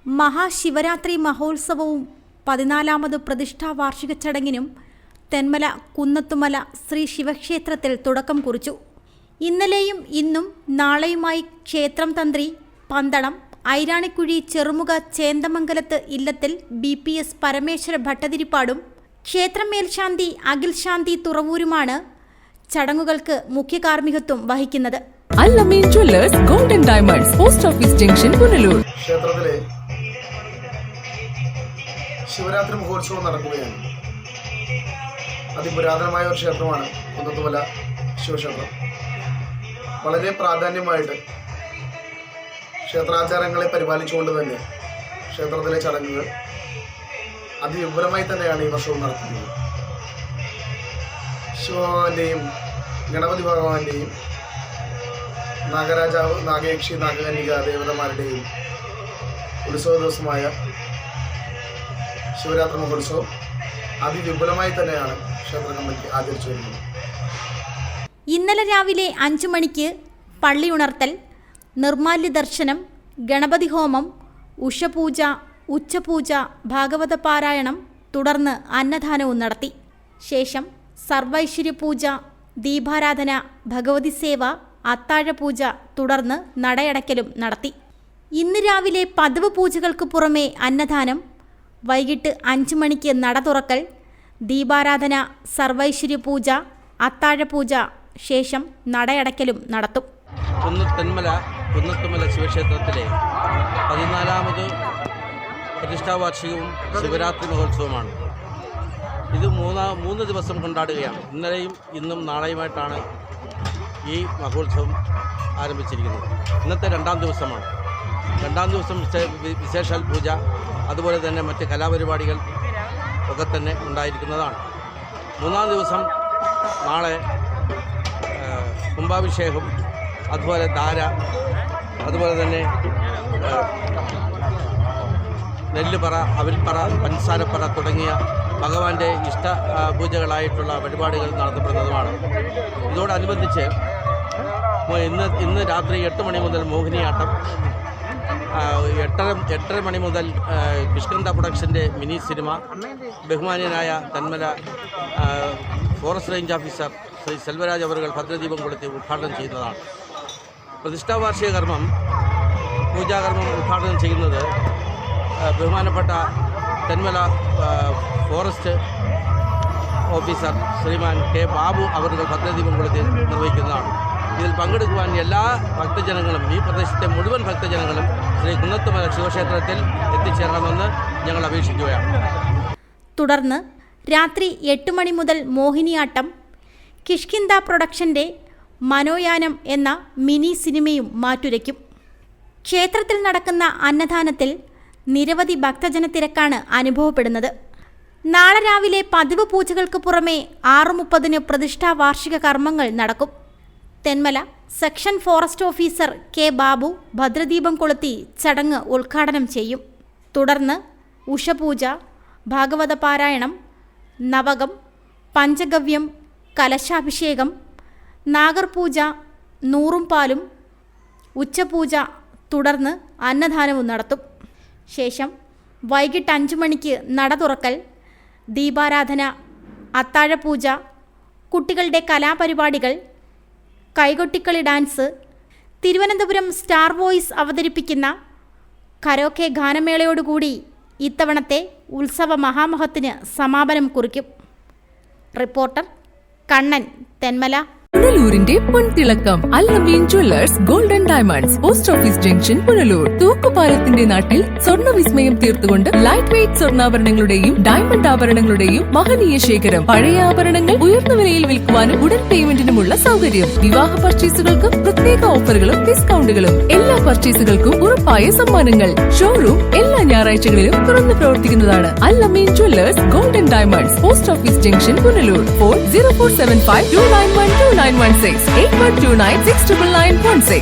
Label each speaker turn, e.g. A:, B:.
A: മഹാശിവരാത്രി മഹോത്സവവും 14ാമത് പ്രതിഷ്ഠാ വാർഷിക ചടങ്ങിനും തെന്മല കുന്നത്തുമല ശ്രീ ശിവക്ഷേത്രത്തിൽ തുടക്കം കുറിച്ചു. ഇന്നലെയും ഇന്നും നാളെയുമായി ക്ഷേത്രം തന്ത്രി പന്തളം ഐരാണിക്കുഴി ചെറുമുഖ ചേന്ദമംഗലത്ത് ഇല്ലത്തിൽ BPS പരമേശ്വര ഭട്ടതിരിപ്പാടും ക്ഷേത്രം മേൽശാന്തി അഖിൽ ശാന്തി തുറവൂരുമാണ് ചടങ്ങുകൾക്ക് മുഖ്യ കാർമ്മികത്വം വഹിക്കുന്നത്.
B: Al-Ameen jewellers golden diamonds post office junction Punalur.
C: ക്ഷേത്രത്തിലെ ശിവരാത്രി മഹോത്സവം നടക്കുകയാണ്. അതിപുരാതനമായ ഒരു ക്ഷേത്രമാണ് കുന്നത്തുമല ശിവക്ഷേത്രം. വളരെ പ്രാധാന്യമായിട്ട് ക്ഷേത്രാചാരങ്ങളെ പരിപാലിച്ചുകൊണ്ട് തന്നെ ക്ഷേത്രത്തിലെ ചടങ്ങുകൾ അതിവിപുലമായി തന്നെയാണ് ഈ വർഷവും നടത്തുന്നത്. ശിവഭഗവാന്റെയും ഗണപതി ഭഗവാന്റെയും നാഗരാജാവ്, നാഗയക്ഷി, നാഗകന്യക ദേവതമാരുടെയും ഉത്സവ ദിവസമായ ശിവരാത്രി മഹോത്സവം അതിവിപുലമായി തന്നെയാണ് ക്ഷേത്ര കമ്മിറ്റി ആചരിച്ചു വരുന്നത്.
A: ഇന്നലെ രാവിലെ 5 മണിക്ക് പള്ളി ഉണർത്തൽ, നിർമാല്യ ദർശനം, ഗണപതി ഹോമം, ഉഷപൂജ, ഉച്ചപൂജ, ഭാഗവത പാരായണം, തുടർന്ന് അന്നദാനവും നടത്തി. ശേഷം സർവൈശ്വര്യപൂജ, ദീപാരാധന, ഭഗവതി സേവ, അത്താഴപൂജ, തുടർന്ന് നടയടക്കലും നടത്തി. ഇന്ന് രാവിലെ പതിവ് പൂജകൾക്ക് പുറമെ അന്നദാനം, വൈകിട്ട് 5 മണിക്ക് നട തുറക്കൽ, ദീപാരാധന, സർവൈശ്വര്യപൂജ, അത്താഴപൂജ, ശേഷം നടയടക്കലും നടത്തും.
D: കുന്നത്തുമല ശിവക്ഷേത്രത്തിലെ 14ാമത് പ്രതിഷ്ഠാവാർഷികവും ശിവരാത്രി മഹോത്സവമാണ്. ഇത് മൂന്ന് ദിവസം കൊണ്ടാടുകയാണ്. ഇന്നലെയും ഇന്നും നാളെയുമായിട്ടാണ് ഈ മഹോത്സവം ആരംഭിച്ചിരിക്കുന്നത്. ഇന്നത്തെ 2ാം ദിവസമാണ്. 2ാം ദിവസം വിശേഷാൽ പൂജ, അതുപോലെ തന്നെ മറ്റ് കലാപരിപാടികൾ ഒക്കെ തന്നെ ഉണ്ടായിരിക്കുന്നതാണ്. 3ാം ദിവസം നാളെ കുംഭാഭിഷേകം, അതുപോലെ ധാര, അതുപോലെ തന്നെ നെല്ലുപറ, അവിൽപ്പറ, പഞ്ചസാരപ്പറ തുടങ്ങിയ ഭഗവാന്റെ ഇഷ്ട പൂജകളായിട്ടുള്ള പരിപാടികൾ നടത്തപ്പെടുന്നതുമാണ്. ഇതോടനുബന്ധിച്ച് ഇന്ന് രാത്രി 8 മണി മുതൽ മോഹിനിയാട്ടം, 8:30 മണി മുതൽ കിഷ്കിന്ധ പ്രൊഡക്ഷൻ്റെ മിനി സിനിമ, ബഹുമാന്യനായ Thenmala forest range officer Shri Selvaraj അവറുകൾ ഭദ്രദീപം കൊളുത്തി ഉദ്ഘാടനം ചെയ്യുന്നതാണ്. പ്രതിഷ്ഠാവാർഷിക കർമ്മം, പൂജാകർമ്മം ഉദ്ഘാടനം ചെയ്യുന്നത് ബഹുമാനപ്പെട്ട തെന്മല ഫോറസ്റ്റ് ഓഫീസർ ശ്രീമാൻ K. ബാബു അവറുകൾ ഭദ്രദീപം കൊളുത്തി നിർവഹിക്കുന്നതാണ്. ഇതിൽ പങ്കെടുക്കുവാൻ എല്ലാ ഭക്തജനങ്ങളും, ഈ പ്രദേശത്തെ മുഴുവൻ ഭക്തജനങ്ങളും ശ്രീ കുന്നത്തുമല ശിവക്ഷേത്രത്തിൽ എത്തിച്ചേരണമെന്ന് ഞങ്ങൾ അപേക്ഷിക്കുകയാണ്.
A: തുടർന്ന് രാത്രി 8 മണി മുതൽ മോഹിനിയാട്ടം, കിഷ്കിന്ധ പ്രൊഡക്ഷൻ്റെ മനോയാനം എന്ന മിനി സിനിമയും മാറ്റുരയ്ക്കും. ക്ഷേത്രത്തിൽ നടക്കുന്ന അന്നദാനത്തിൽ നിരവധി ഭക്തജനത്തിരക്കാണ് അനുഭവപ്പെടുന്നത്. നാളെ രാവിലെ പതിവ് പൂജകൾക്ക് പുറമെ 6:30 പ്രതിഷ്ഠാ വാർഷിക കർമ്മങ്ങൾ നടക്കും. Thenmala section forest officer K. Babu ഭദ്രദീപം കൊളുത്തി ചടങ്ങ് ഉദ്ഘാടനം ചെയ്യും. തുടർന്ന് ഉഷപൂജ, ഭാഗവത പാരായണം, നവകം, പഞ്ചഗവ്യം, കലശാഭിഷേകം, നാഗർപൂജ, നൂറും പാലും, ഉച്ചപൂജ, തുടർന്ന് അന്നദാനവും നടത്തും. ശേഷം വൈകിട്ട് 5 മണിക്ക് നട തുറക്കൽ, ദീപാരാധന, അത്താഴപൂജ, കുട്ടികളുടെ കലാപരിപാടികൾ, Kaikottikali dance, Thiruvananthapuram star voice അവതരിപ്പിക്കുന്ന കരോക്കെ ഗാനമേളയോടുകൂടി ഇത്തവണത്തെ ഉത്സവ മഹാമഹത്തിന് സമാപനം കുറിക്കും. റിപ്പോർട്ടർ കണ്ണൻ, തെന്മല.
B: പുനലൂരിന്റെ പൊൻതിളക്കം Al-Ameen jewellers golden diamonds post office junction Punalur. തൂക്കുപാലത്തിന്റെ നാട്ടിൽ സ്വർണ്ണ വിസ്മയം തീർത്തുകൊണ്ട് ലൈറ്റ് വെയ്റ്റ് സ്വർണ്ണാഭരണങ്ങളുടെയും ഡയമണ്ട് ആഭരണങ്ങളുടെയും മഹനീയ ശേഖരം. പഴയ ആഭരണങ്ങൾ ഉയർന്ന വിലയിൽ വിൽക്കുവാനും ഉടൻ പേയ്മെന്റിനുമുള്ള സൗകര്യം. വിവാഹ പർച്ചേസുകൾക്ക് പ്രത്യേക ഓഫറുകളും ഡിസ്കൗണ്ടുകളും. എല്ലാ പർച്ചേസുകൾക്കും ഉറപ്പായ സമ്മാനങ്ങൾ. ഷോറൂം എല്ലാ ഞായറാഴ്ചകളിലും തുറന്നു പ്രവർത്തിക്കുന്നതാണ്. Al-Ameen jewellers golden diamonds post office junction Punalur. Phone 0475 291 2916 8129 69916.